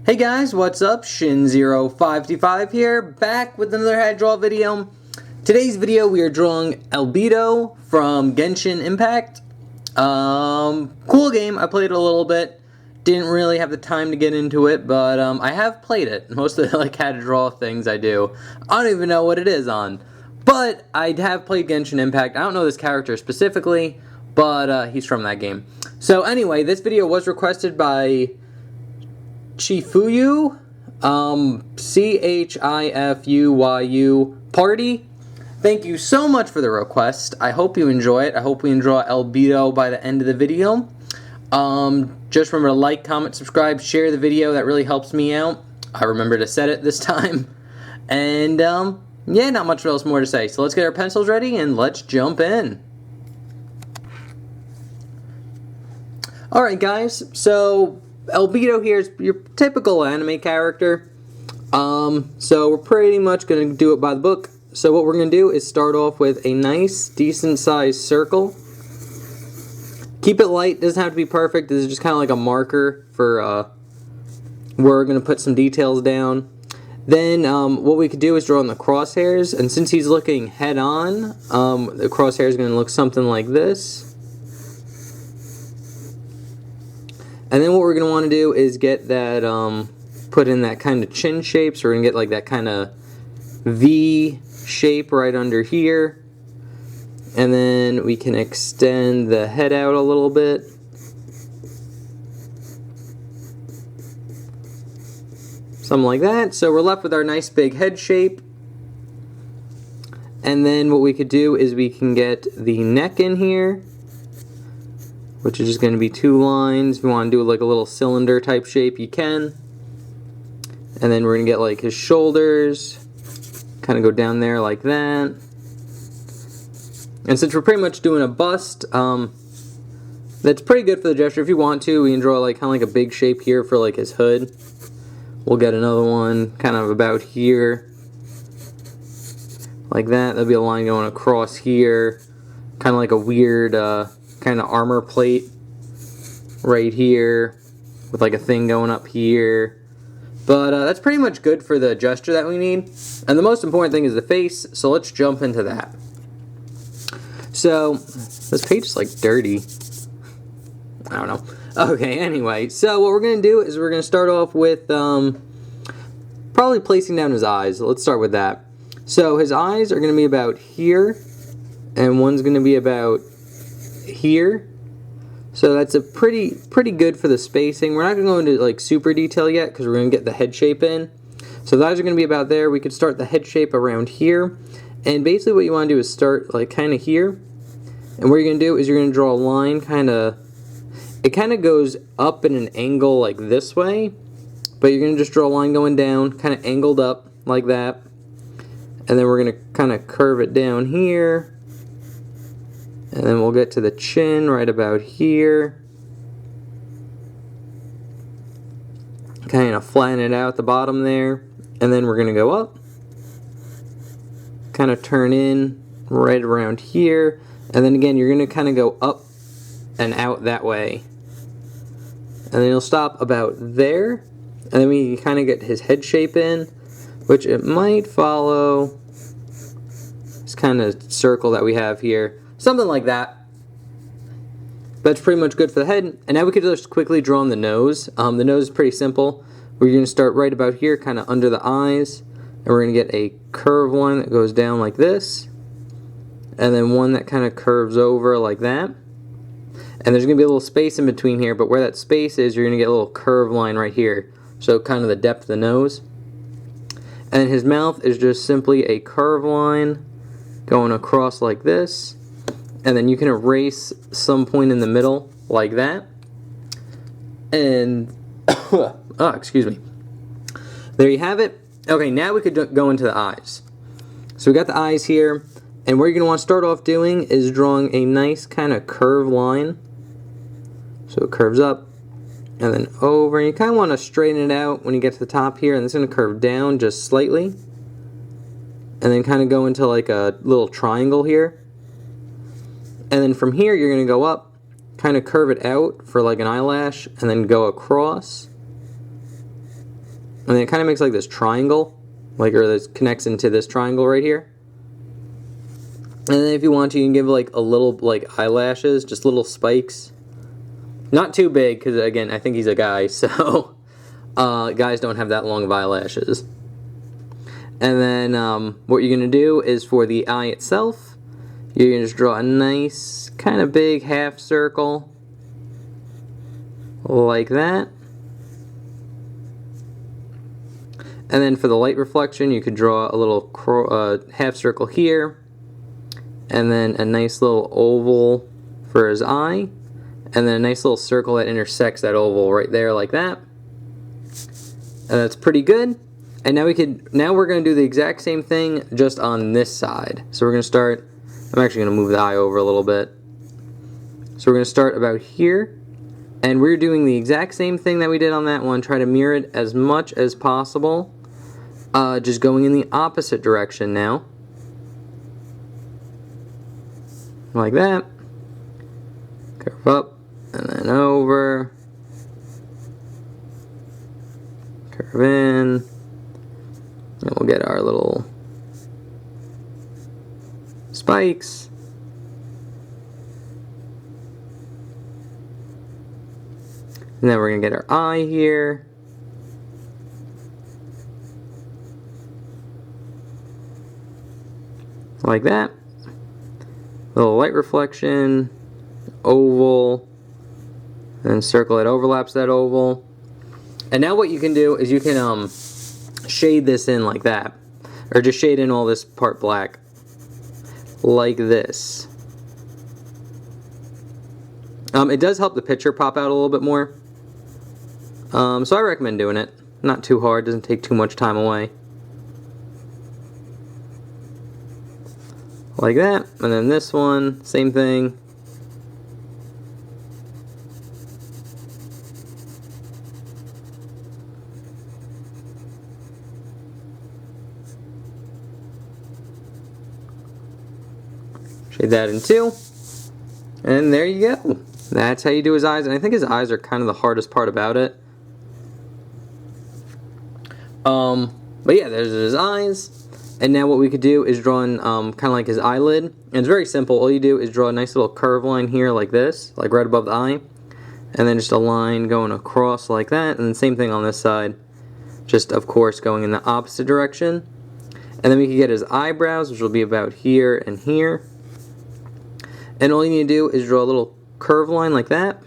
Hey guys, what's up? Shin0525 here, back with another head draw video. Today's video we are drawing Albedo from Genshinimpact. Cool game, I played it a little bit. Didn't really have the time to get into it, but I have played it. Most of the how to draw things I do, I don't even know what it is on. But I have played Genshinimpact. I don't know this character specifically, but he's from that game. So anyway, this video was requested by Chifuyu, Chifuyu Party. Thank you so much for the request. I hope you enjoy it. I hope we enjoy Albedo by the end of the video. Just remember to like, comment, subscribe, share the video. That really helps me out. I remember to set it this time. And yeah, not much else more to say. So let's get our pencils ready and let's jump in. Alright guys, so Albedo here is your typical anime character. So we're pretty much going to do it by the book. So what we're going to do is start off with a nice, decent sized circle. Keep it light, doesn't have to be perfect. This is just kind of like a marker for where we're going to put some details down. Then what we could do is draw in the crosshairs, and since he's looking head on, the crosshair is going to look something like this. And then what we're going to want to do is get that, put in that kind of chin shape, so we're going to get like that kind of V shape right under here. And then we can extend the head out a little bit. Something like that. So we're left with our nice big head shape. And then what we could do is we can get the neck in here, which is just going to be two lines. If you want to do like a little cylinder type shape, you can. And then we're going to get like his shoulders, kind of go down there like that. And since we're pretty much doing a bust, that's pretty good for the gesture. If you want to, we can draw like kind of like a big shape here for like his hood. We'll get another one kind of about here, like that. There'll be a line going across here, kind of like a weird kind of armor plate right here with like a thing going up here. But that's pretty much good for the gesture that we need. And the most important thing is the face, so let's jump into that. So this page is like dirty. I don't know. Okay, anyway, so what we're going to do is we're going to start off with probably placing down his eyes. Let's start with that. So his eyes are going to be about here, and one's going to be about here. So that's a pretty good for the spacing. We're not going to go into like super detail yet because we're going to get the head shape in. So the eyes are going to be about there. We could start the head shape around here. And basically what you want to do is start like kind of here. And what you're going to do is you're going to draw a line it kind of goes up in an angle like this way. But you're going to just draw a line going down, kind of angled up like that. And then we're going to kind of curve it down here. And then we'll get to the chin right about here. Kind of flatten it out at the bottom there. And then we're going to go up. Kind of turn in right around here. And then again, you're going to kind of go up and out that way. And then you'll stop about there. And then we kind of get his head shape in, which it might follow this kind of circle that we have here. Something like that. But it's pretty much good for the head. And now we could just quickly draw on the nose. The nose is pretty simple. We're going to start right about here, kind of under the eyes. And we're going to get a curved one that goes down like this. And then one that kind of curves over like that. And there's going to be a little space in between here, but where that space is, you're going to get a little curved line right here. So kind of the depth of the nose. And his mouth is just simply a curved line going across like this. And then you can erase some point in the middle like that. And, oh, excuse me. There you have it. Okay, now we could go into the eyes. So we got the eyes here. And what you're going to want to start off doing is drawing a nice kind of curved line. So it curves up and then over. And you kind of want to straighten it out when you get to the top here. And it's going to curve down just slightly. And then kind of go into like a little triangle here. And then from here you're going to go up, kind of curve it out for like an eyelash, and then go across. And then it kind of makes like this triangle, like, or this connects into this triangle right here. And then if you want to, you can give like a little like eyelashes, just little spikes. Not too big, because again, I think he's a guy, so guys don't have that long of eyelashes. And then what you're going to do is for the eye itself, you're going to just draw a nice kind of big half circle like that. And then for the light reflection, you could draw a little half circle here, and then a nice little oval for his eye, and then a nice little circle that intersects that oval right there like that. And that's pretty good. And now we're going to do the exact same thing just on this side. So we're going to start, I'm actually going to move the eye over a little bit. So we're going to start about here, and we're doing the exact same thing that we did on that one. Try to mirror it as much as possible. Just going in the opposite direction now. Like that. Curve up, and then over. Curve in. And we'll get our little spikes. And then we're going to get our eye here. Like that. Little light reflection, oval, and circle that overlaps that oval. And now what you can do is you can shade this in like that, or just shade in all this part black like this. It does help the picture pop out a little bit more, so I recommend doing it. Not too hard, doesn't take too much time away. Like that. And then this one, same thing. Shade that in too. And there you go. That's how you do his eyes. And I think his eyes are kind of the hardest part about it. But yeah, there's his eyes. And now what we could do is draw in kind of like his eyelid. And it's very simple. All you do is draw a nice little curve line here like this, like right above the eye. And then just a line going across like that. And then same thing on this side. Just, of course, going in the opposite direction. And then we can get his eyebrows, which will be about here and here. And all you need to do is draw a little curve line like that.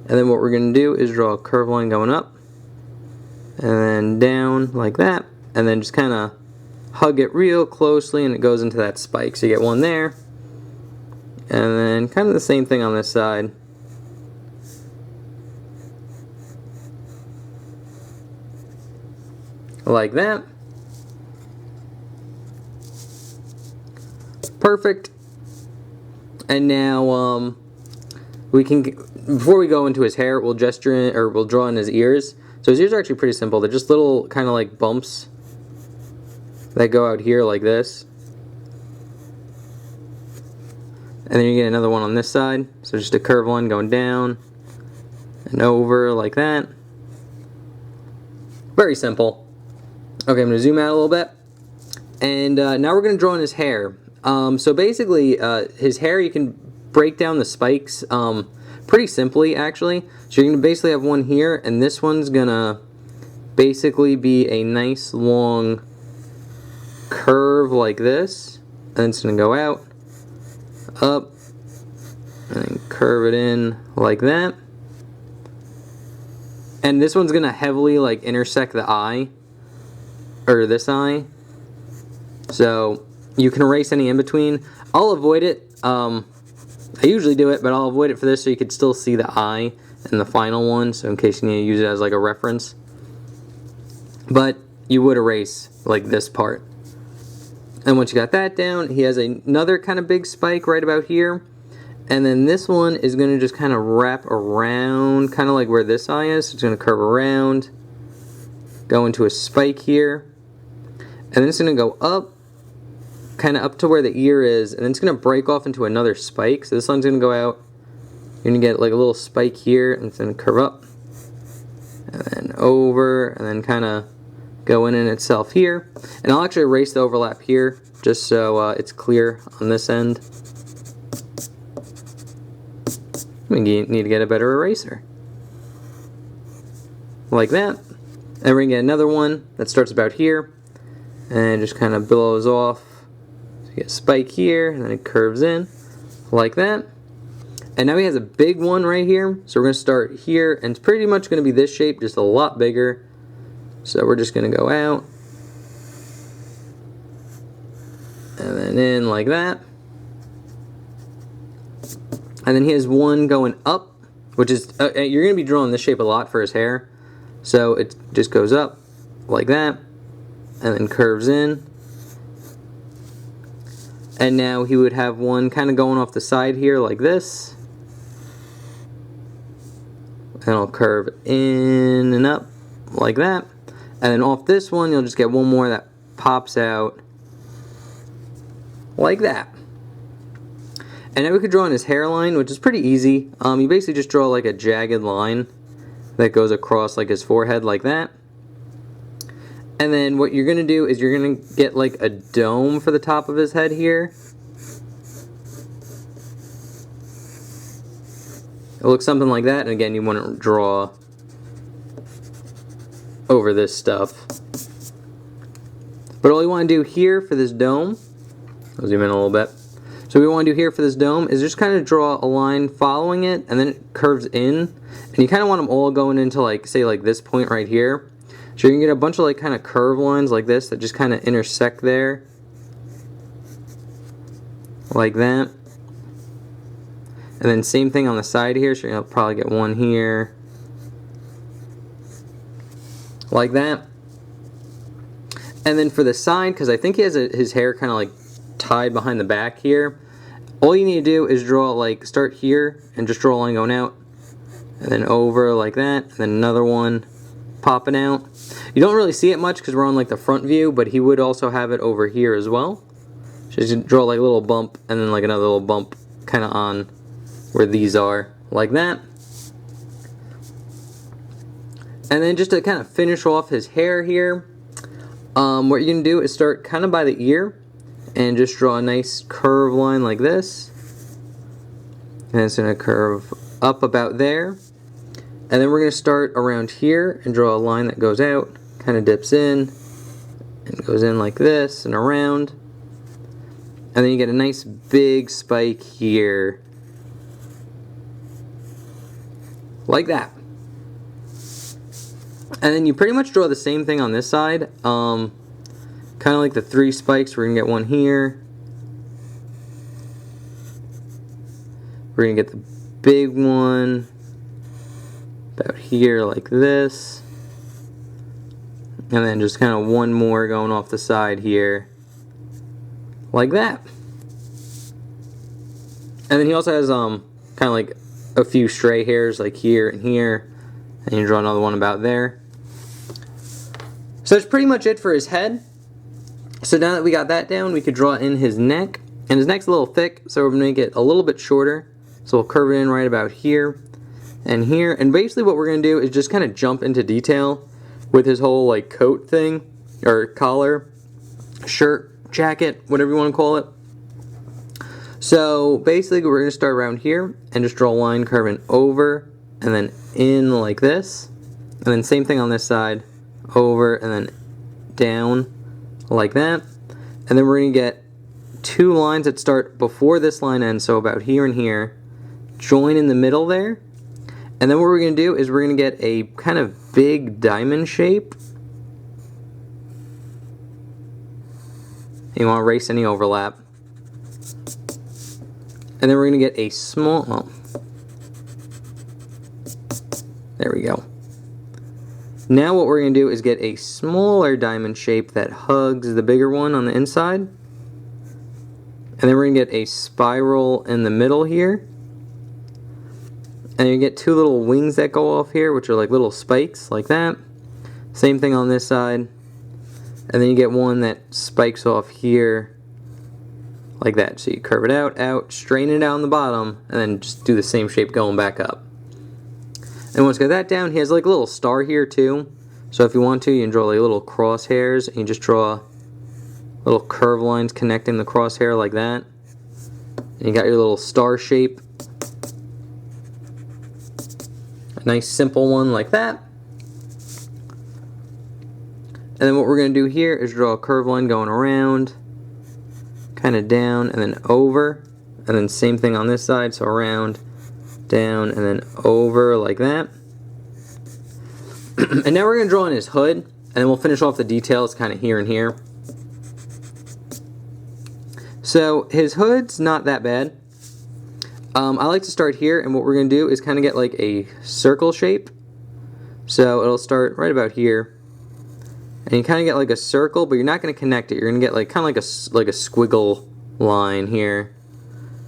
And then what we're going to do is draw a curve line going up. And then down like that. And then just kind of hug it real closely, and it goes into that spike. So you get one there, and then kind of the same thing on this side. Like that. Perfect. And now we can, before we go into his hair, we'll gesture in, or we'll draw in his ears. So his ears are actually pretty simple. They're just little kind of like bumps that go out here like this. And then you get another one on this side. So just a curved one going down and over like that. Very simple. Okay, I'm going to zoom out a little bit. And now we're going to draw in his hair. So basically, his hair, you can break down the spikes pretty simply, actually. So you're going to basically have one here, and this one's going to basically be a nice long curve like this, and then it's going to go out, up, and then curve it in like that. And this one's going to heavily like intersect the eye, or this eye, so you can erase any in between. I'll avoid it. I usually do it, but I'll avoid it for this so you could still see the eye in the final one, so in case you need to use it as like a reference. But you would erase like this part. And once you got that down, he has another kind of big spike right about here. And then this one is going to just kind of wrap around, kind of like where this eye is. So it's going to curve around, go into a spike here. And then it's going to go up, kind of up to where the ear is. And then it's going to break off into another spike. So this one's going to go out. You're going to get like a little spike here, and it's going to curve up. and then over, and then kind of go in itself here. And I'll actually erase the overlap here just so it's clear on this end. We need to get a better eraser. Like that. And we're going to get another one that starts about here and just kind of billows off. So you get a spike here, and then it curves in like that. And now he has a big one right here, so we're going to start here, and it's pretty much going to be this shape, just a lot bigger. So we're just going to go out, and then in like that. And then he has one going up, which is, you're going to be drawing this shape a lot for his hair. So it just goes up like that, and then curves in. And now he would have one kind of going off the side here like this. And it'll curve in and up like that. And then off this one, you'll just get one more that pops out like that. And now we could draw in his hairline, which is pretty easy. You basically just draw like a jagged line that goes across like his forehead like that. And then what you're going to do is you're going to get like a dome for the top of his head here. It looks something like that, and again, you want to draw over this stuff. But all you want to do here for this dome, I'll zoom in a little bit. So what we want to do here for this dome is just kind of draw a line following it, and then it curves in. And you kind of want them all going into like, say like this point right here. So you're going to get a bunch of like kind of curve lines like this that just kind of intersect there. Like that. And then same thing on the side here, so you'll probably get one here. Like that. And then for the side, because I think he has his hair kind of like tied behind the back here, all you need to do is draw like, start here and just draw a line going out. And then over like that, and then another one popping out. You don't really see it much because we're on like the front view, but he would also have it over here as well. So just draw like a little bump and then like another little bump kind of on where these are, like that. And then just to kind of finish off his hair here, what you're going to do is start kind of by the ear and just draw a nice curve line like this. And it's going to curve up about there. And then we're going to start around here and draw a line that goes out, kind of dips in, and goes in like this and around. And then you get a nice big spike here. Like that. And then you pretty much draw the same thing on this side. Kind of like the 3 spikes. We're going to get one here. We're going to get the big one about here like this. And then just kind of one more going off the side here. Like that. And then he also has kind of like a few stray hairs like here and here. And you draw another one about there. So that's pretty much it for his head. So now that we got that down, we could draw in his neck. And his neck's a little thick, so we're going to make it a little bit shorter. So we'll curve it in right about here and here. And basically what we're going to do is just kind of jump into detail with his whole like coat thing, or collar, shirt, jacket, whatever you want to call it. So basically we're going to start around here and just draw a line curving over and then in like this. And then same thing on this side, over and then down like that. And then we're going to get 2 lines that start before this line ends, so about here and here, join in the middle there. And then what we're going to do is we're going to get a kind of big diamond shape. You want to erase any overlap. And then we're going to get a small, oh, there we go. Now what we're going to do is get a smaller diamond shape that hugs the bigger one on the inside. And then we're going to get a spiral in the middle here. And you get 2 little wings that go off here, which are like little spikes, like that. Same thing on this side. And then you get one that spikes off here, like that. So you curve it out, straighten it out on the bottom, and then just do the same shape going back up. And once you got that down, he has like a little star here too. So if you want to, you can draw like little crosshairs, and you just draw little curved lines connecting the crosshair like that. And you got your little star shape. A nice simple one like that. And then what we're going to do here is draw a curved line going around, kind of down, and then over. And then same thing on this side, so around, down, and then over like that. And now we're going to draw in his hood, and then we'll finish off the details kind of here and here. So his hood's not that bad. I like to start here, and what we're going to do is kind of get like a circle shape. So it'll start right about here. And you kind of get like a circle, but you're not going to connect it. You're going to get like kind of like a squiggle line here.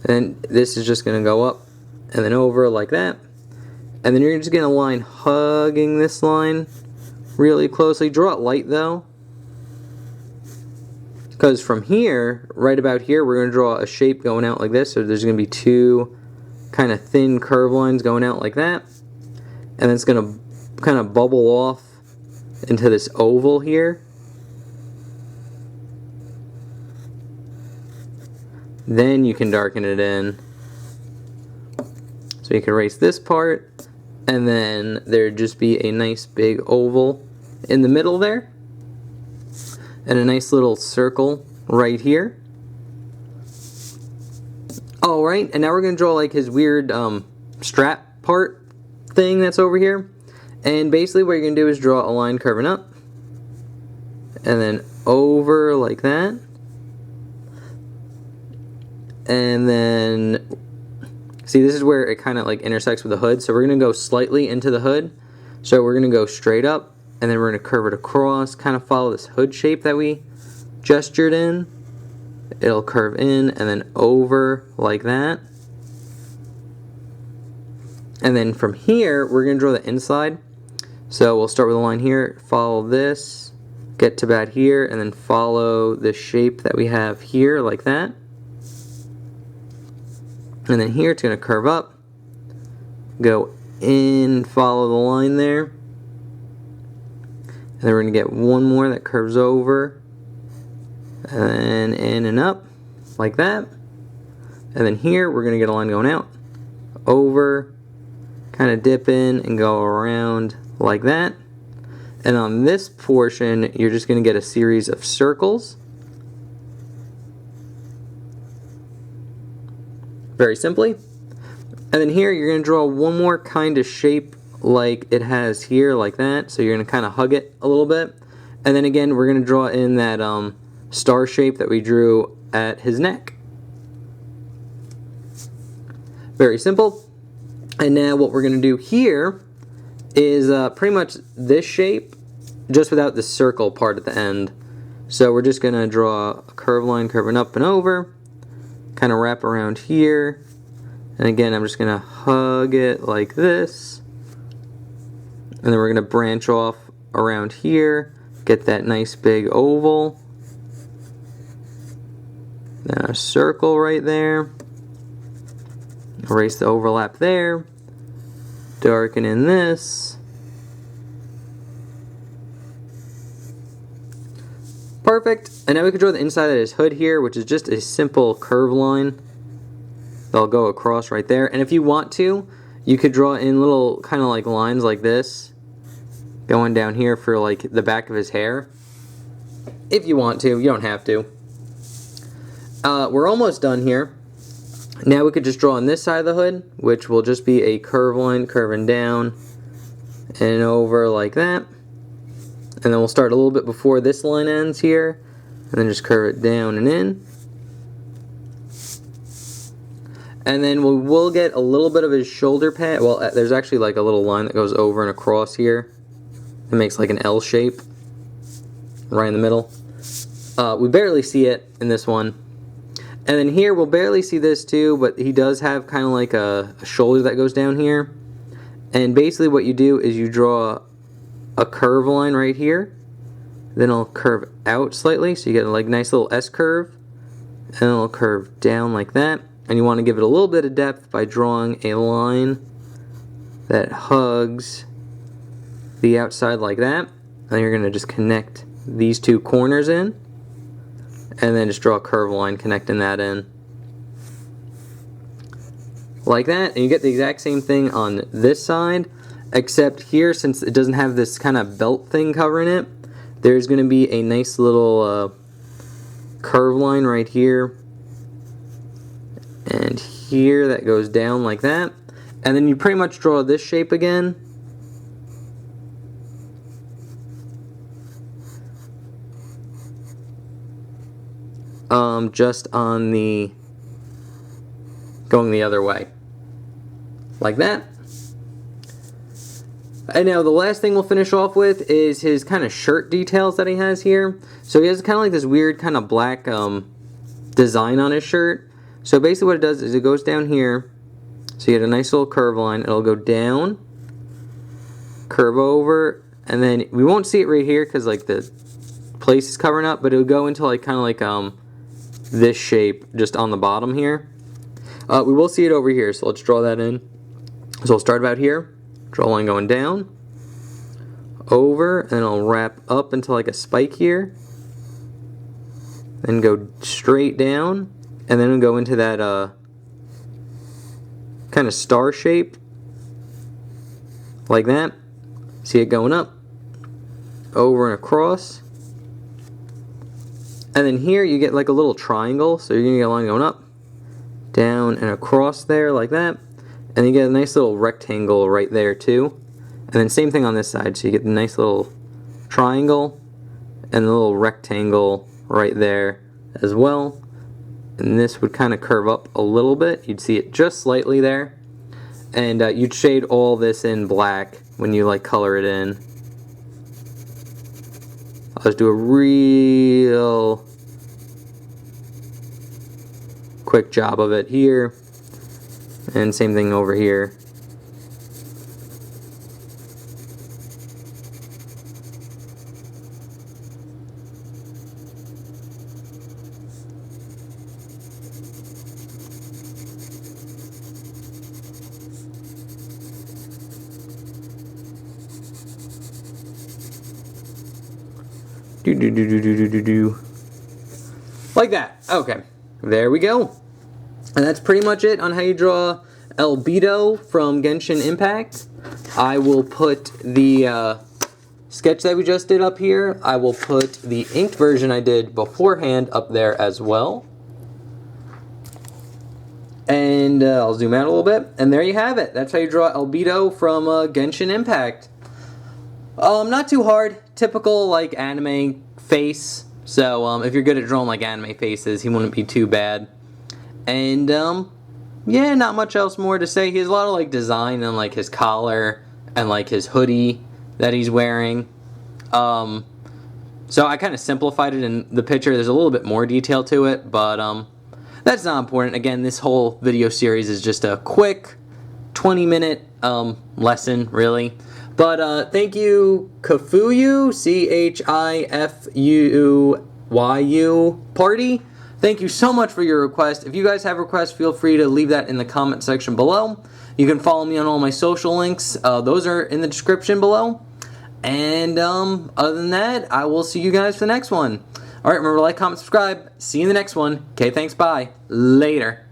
And this is just going to go up and then over like that. And then you're just going to line hugging this line really closely. Draw it light though, because from here, right about here, we're going to draw a shape going out like this. So there's going to be two kind of thin curved lines going out like that. And then it's going to kind of bubble off into this oval here. Then you can darken it in. So you can erase this part, and then there'd just be a nice big oval in the middle there, and a nice little circle right here. Alright, and now we're going to draw like his weird strap part thing that's over here. And basically what you're going to do is draw a line curving up, and then over like that. And then, see, this is where it kind of like intersects with the hood. So we're going to go slightly into the hood. So we're going to go straight up, and then we're going to curve it across, kind of follow this hood shape that we gestured in. It'll curve in and then over like that. And then from here, we're going to draw the inside. So we'll start with a line here, follow this, get to about here, and then follow the shape that we have here like that. And then here it's going to curve up, go in, follow the line there. And then we're going to get one more that curves over, and then in and up like that. And then here we're going to get a line going out, over, kind of dip in and go around like that. And on this portion, you're just going to get a series of circles. Very simply. And then here, you're going to draw one more kind of shape like it has here, like that. So you're going to kind of hug it a little bit. And then again, we're going to draw in that star shape that we drew at his neck. Very simple. And now what we're going to do here is pretty much this shape, just without the circle part at the end. So we're just going to draw a curved line curving up and over, kind of wrap around here, and again I'm just going to hug it like this, and then we're going to branch off around here, get that nice big oval, then a circle right there, erase the overlap there, darken in this. Perfect. And now we can draw the inside of his hood here, which is just a simple curved line that'll go across right there. And if you want to, you could draw in little kind of like lines like this going down here for like the back of his hair. If you want to, you don't have to. We're almost done here. Now we could just draw on this side of the hood, which will just be a curved line curving down and over like that. And then we'll start a little bit before this line ends here, and then just curve it down and in. And then we will get a little bit of his shoulder pad. Well, there's actually like a little line that goes over and across here. It makes like an L shape right in the middle. We barely see it in this one. And then here we'll barely see this too, but he does have kind of like a shoulder that goes down here. And basically what you do is you draw a curve line right here, then it'll curve out slightly, so you get a like nice little S curve, and it'll curve down like that. And you want to give it a little bit of depth by drawing a line that hugs the outside like that. And you're going to just connect these two corners in, and then just draw a curved line connecting that in. Like that, and you get the exact same thing on this side, except here, since it doesn't have this kind of belt thing covering it, there's going to be a nice little curve line right here and here that goes down like that. And then you pretty much draw this shape again. Just on the going the other way. Like that. And now the last thing we'll finish off with is his kind of shirt details that he has here. So he has kind of like this weird kind of black design on his shirt. So basically what it does is it goes down here. So you get a nice little curve line. It'll go down, curve over, and then we won't see it right here because like the place is covering up, but it'll go into like kind of like this shape just on the bottom here. We will see it over here, so let's draw that in. So we'll start about here, draw a line going down, over, and it'll wrap up into like a spike here, then go straight down, and then it'll go into that kind of star shape, like that. See it going up, over and across. And then here you get like a little triangle, so you're going to get a line going up, down, and across there like that. And you get a nice little rectangle right there too. And then same thing on this side, so you get the nice little triangle and the little rectangle right there as well. And this would kind of curve up a little bit. You'd see it just slightly there. And you'd shade all this in black when you like color it in. I'll just do a real quick job of it here, and same thing over here. Like that. Okay, there we go. And that's pretty much it on how you draw Albedo from Genshinimpact. I will put the sketch that we just did up here. I will put the inked version I did beforehand up there as well. And I'll zoom out a little bit. And there you have it. That's how you draw Albedo from Genshinimpact. Not too hard. Typical like anime face. So if you're good at drawing like anime faces, he wouldn't be too bad. And yeah, not much else more to say. He has a lot of like design on like his collar and like his hoodie that he's wearing. So I kind of simplified it in the picture. There's a little bit more detail to it, but that's not important. Again, this whole video series is just a quick 20-minute lesson, really. But thank you, Chifuyu, CHIFUYU Party. Thank you so much for your request. If you guys have requests, feel free to leave that in the comment section below. You can follow me on all my social links. Those are in the description below. And other than that, I will see you guys for the next one. Alright, remember to like, comment, subscribe. See you in the next one. Okay, thanks, bye. Later.